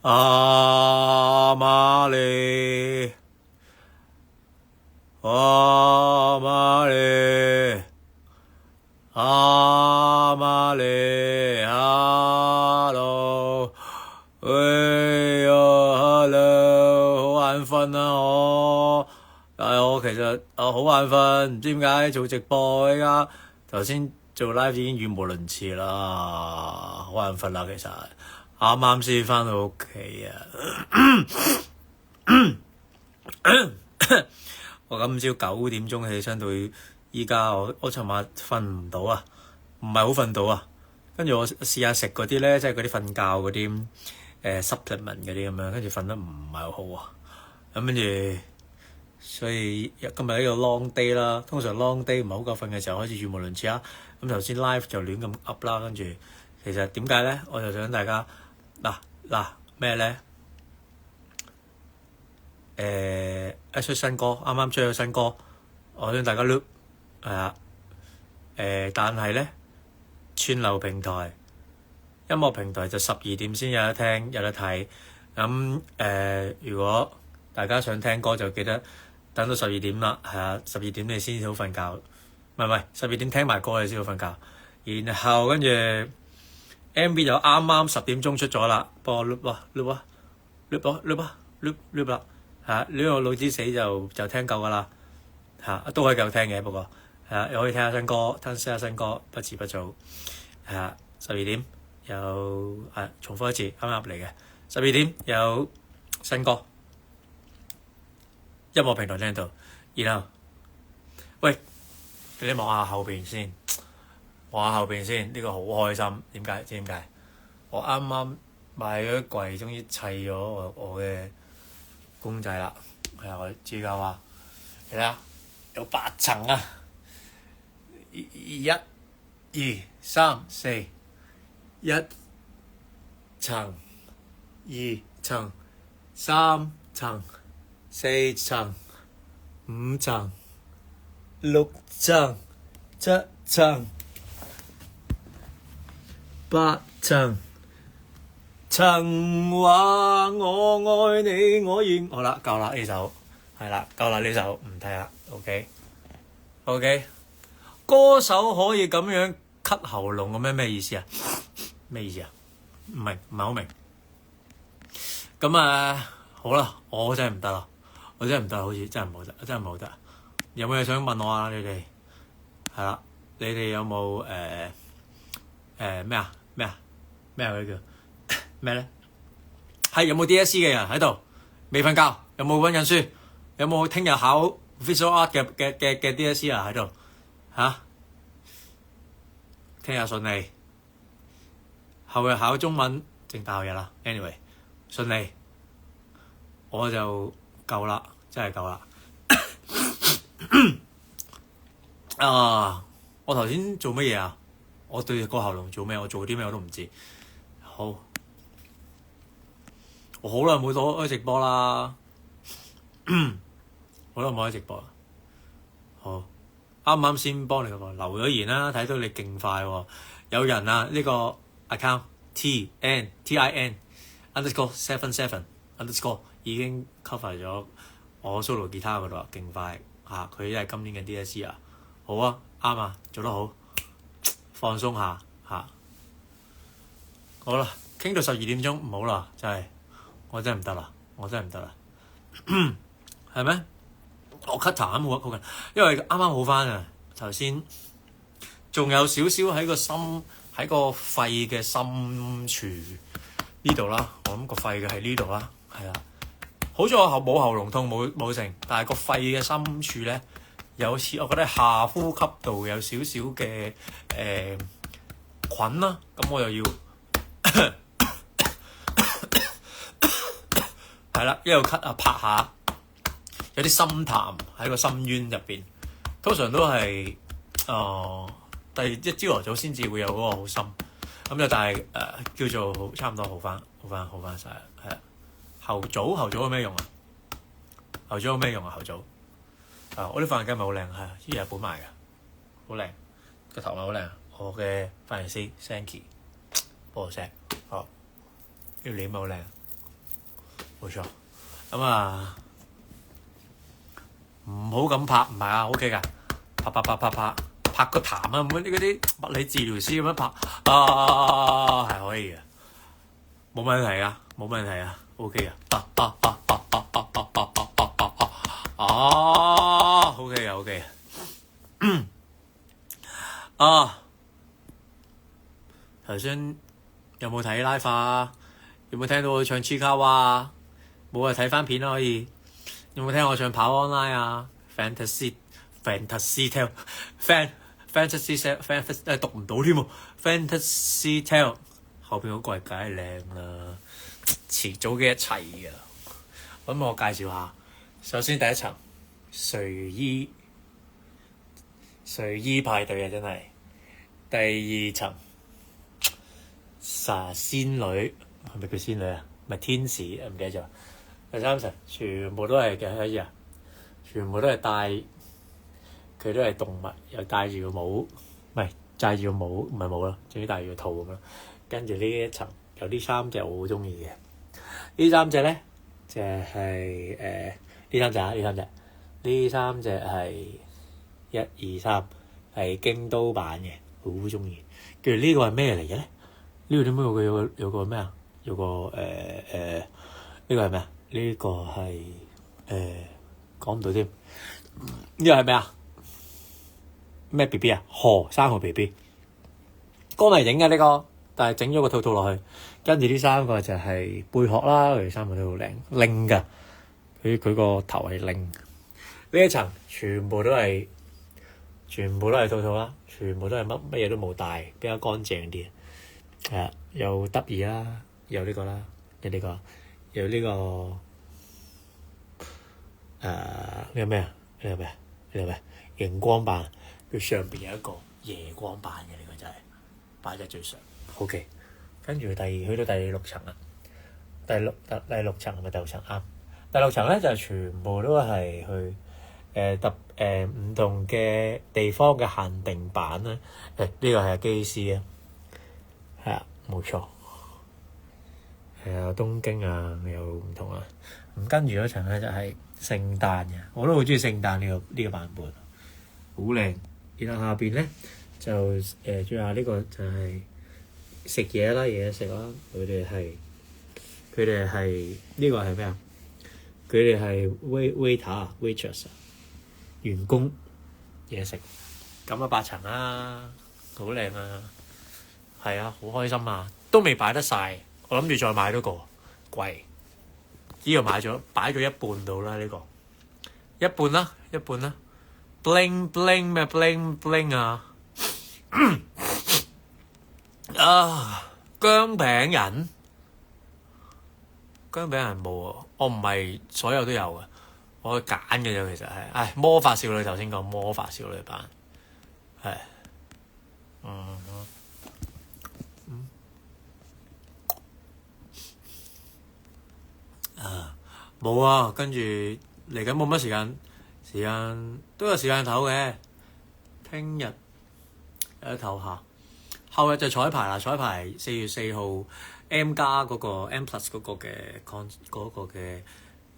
阿瑪尼，阿瑪尼，阿瑪尼，hello，喂呀 hello，好眼瞓啊我，但係我其實好眼瞓，唔知點解做直播依家頭先做 live 已經語無倫次啦，好眼瞓啦其實。啱啱先返到屋企啊！我今朝9點鐘起身到依家，我尋晚瞓唔到啊，唔係好瞓到啊。跟住我試下食嗰啲咧，即係嗰啲瞓覺嗰啲supplement 嗰啲咁樣，跟住瞓得唔係好啊。咁跟住，所以今日呢個 long day 啦。通常 long day 唔係好夠瞓嘅時候開始語無倫次啊。咁頭先 live 就亂咁 up 啦，跟住其實點解咧？我就想大家。嗱咩咧？一出新歌，啱啱出咗新歌，我想大家 look 係啊。但係咧，串流平台、音樂平台就12點先有得聽有得睇。咁如果大家想聽歌就記得等到12點啦，係啊，12點你先好瞓覺，唔係12點聽埋歌你先好瞓覺，然後跟住。MV 就啱啱10點鐘出咗啦，幫我 loop 啦，係啊，呢個腦子死就聽夠噶啦，嚇都可以繼續聽嘅，不過係啊，又可以聽下新歌，聽下新歌，不遲不早，係啊，12點有重複一次啱啱入嚟嘅12點有新歌，音樂平台聽到，然後喂你望下後邊先。望下後邊先，呢個好開心。點解？知點解？我啱啱買咗櫃，終於砌咗我嘅公仔啦。係啊，我知㗎話，你睇下有8層啊！1、2、3、4，一層、2層、3層、4層、5層、6層、7層。8層，曾話我愛你，我願。好啦，夠啦呢首，係啦，夠啦呢首，唔睇啦。OK， 歌手可以咁樣咳喉嚨咁樣咩意思啊？咩意思啊？唔係好明。咁好啦，我真係唔得啦，我真係唔得，好似真係唔好得，真係唔好得。有冇嘢想問我啊？你哋係啦，你哋有冇咩佢叫咩咧？係有冇 DSE 嘅人喺度？未瞓覺？有冇溫緊書？有冇聽日考 Visual Art 嘅 DSE 啊？喺度嚇？聽日順利，後日考中文正大後日啦。Anyway， 順利，我就夠啦，真係夠啦。我頭先做乜嘢啊？我對個喉嚨做咩？我做啲咩我都唔知。好，我好耐冇開直播啦，好耐冇開直播啦。好，啱啱先幫你留咗言啦，睇到你勁快喎。有人啊，呢個 account TN_77_77_ 已經 cover 咗我 solo 吉他嗰度啊，勁快嚇！佢係今年嘅 DSE 啊，好啊，啱啊，做得好。放鬆下嚇，好啦，傾到12點鐘唔好啦，真係我真係唔得啦，係咩？我咳痰冇好緊，因為啱啱好翻啊，頭先仲有少少喺個心喺個肺嘅深處呢度啦，我諗個肺嘅喺呢度啦，係啦，好在我冇喉嚨痛冇成，但係個肺嘅深處咧。有次我覺得下呼吸道有少少嘅菌啦，咁我又要係啦，一路咳啊拍下，有啲心痰喺個深淵入邊，通常都係第一朝頭早先至會有嗰個好深，咁就但係叫做差唔多好翻晒，係啊。喉棗有咩用啊？喉棗有咩用啊？喉棗？我啲髮型師咪好靚，係啊，依日本買嘅，好靚，個頭咪好靚。我嘅髮型師 Sanky 幫我 set，呢個臉咪好靚，冇錯。咁啊，唔好咁拍，唔係啊 ，OK 㗎，拍個痰啊，嗰啲物理治療師咁樣拍係可以嘅，冇問題啊，冇問題啊 ，OK 啊，OK 啊 ，OK 啊，頭先有冇睇 live 啊？有冇聽到我唱 Chikawa 啊？冇啊，睇翻片啦可以。有冇聽我唱跑 online 啊 ？Fantasy Tale 讀唔到添喎 Fantasy Tale 後邊嗰個係梗係靚啦，遲早嘅一切㗎。咁我介紹下，首先第一層睡衣派對啊，真係。第二層仙女係咪叫仙女啊？唔係天使啊，唔記得咗。第三層全部都係嘅一樣，全部都係戴，佢都係動物，又戴住個帽，唔係戴住個帽，唔係帽啦，總之戴住個套咁咯。跟住呢一層有啲三隻我好中意嘅，呢三隻咧就係呢三隻係1、2、3係京都版嘅，好中意。跟住呢個係咩嚟嘅咧？呢個點解有個咩啊？有個呢個係咩啊？呢個係講唔到添。呢個係咩啊？咩 B B 啊？3號 B B。光嚟影嘅呢個，但係整咗個套落去。跟住呢三個就係貝殼啦，佢哋三個都好靚，拎㗎。佢個頭係拎。呢一層全部都係套啦，全部都係乜嘢都冇帶，比較乾淨啲。係啊，有得意啦，有呢個啦，有呢個。有呢個呢個咩啊？呢個咩？熒光板，佢上邊有一個夜光板嘅，呢個就係擺喺最上。OK， 跟住去到第6層啦。第六層係咪第6層啱？第6層咧就全部都係去唔同嘅地方嘅限定版啦。呢個係機師啊，係啊，冇錯。係啊，東京啊，有唔同啊。咁跟住嗰層咧就係聖誕嘅，我都好中意聖誕呢個版本，好靚。然後下邊咧就最後呢個就係食嘢啦，嘢食啦。佢哋係呢個係咩啊？佢哋係 waiter、waitress 員工嘢食。咁啊8層啦，好靚啊，係啊，好開心啊，都未擺得晒。我諗住再買多個貴，呢個擺咗一半到啦，呢個一半啦，bling bling 咩 bling bling 啊薑餅人冇啊，我唔係所有都有嘅，我揀嘅啫，其實係，魔法少女頭先講魔法少女版係，冇啊，跟住嚟緊冇乜時間都有時間唞嘅。聽日有得唞下，後日就彩排啦。彩排4月4號 M+ 嗰個 M+ 嗰個嘅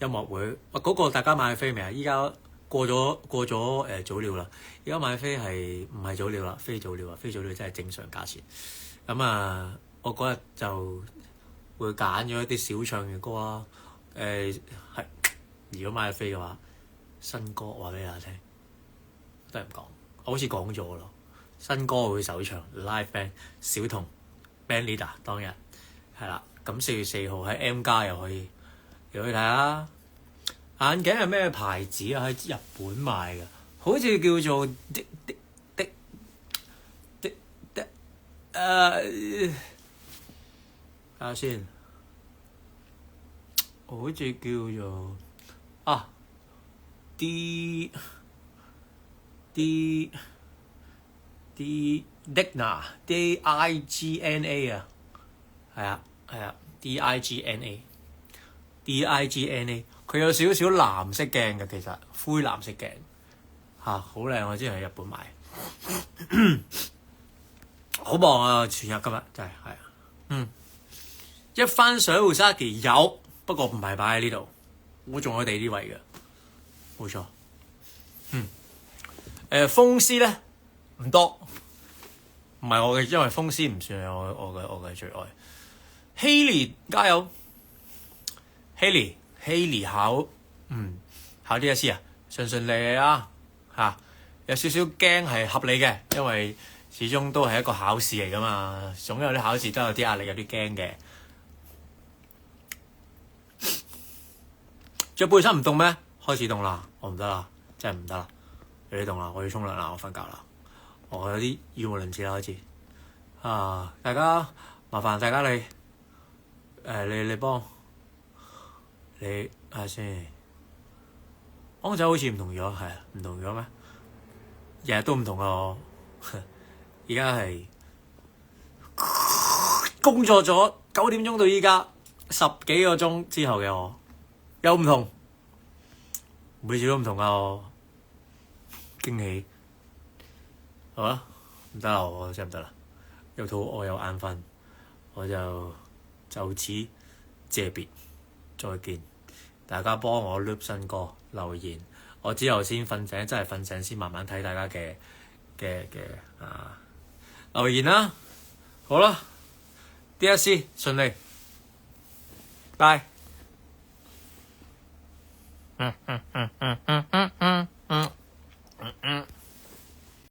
音樂會，嗰個大家買飛未啊？依家過咗早鳥啦。依家買飛係唔係早鳥啦？非早鳥啊！非早鳥真係正常價錢。咁啊，我嗰日就會揀咗一啲小唱嘅歌啦。係，如果買飛嘅話，新歌話俾大家聽，都係唔講。我好似講咗咯，新歌會首唱 live band 小童 band leader 當日係啦。咁4月4號喺 M+ 又可以睇下。眼鏡係咩牌子啊？喺日本買嘅，好似叫做睇下先。好似叫做Digna DIGNA 啊，係啊 DIGNA，佢有少少藍色鏡嘅，其實灰藍色鏡好靚。我之前喺日本買，好忙啊！全日今日真係一番水 Usagi 有。不過唔係擺喺呢度，我仲有地啲位嘅，冇錯。風獅咧唔多，唔係我嘅，因為風獅唔算係我嘅最愛。希利加油，希利考考 DSE 啊，順利啊嚇，有少少驚係合理嘅，因為始終都係一個考試嚟噶嘛，總有啲考試都有啲壓力，有啲驚嘅。着背心唔凍咩？開始凍啦，我唔得啦，真係唔得啦，有啲凍啦，我要沖涼啦，我瞓覺啦，我有啲語無倫次啦開始。大家麻煩大家你幫你睇下先。安仔好似唔同咗，係啊，唔同咗咩？日日都唔同啊！我而家係工作咗9點鐘到依家10幾個鐘之後嘅我，有唔同，每次都唔同啊！我驚喜，好啦，唔得啦，我真係唔得啦，又肚餓又眼瞓，我就此謝別，再見。大家幫我 loop 新歌留言，我之後先瞓醒，真係瞓醒先慢慢睇大家嘅留言啦。好啦 ，DSE 順利，拜。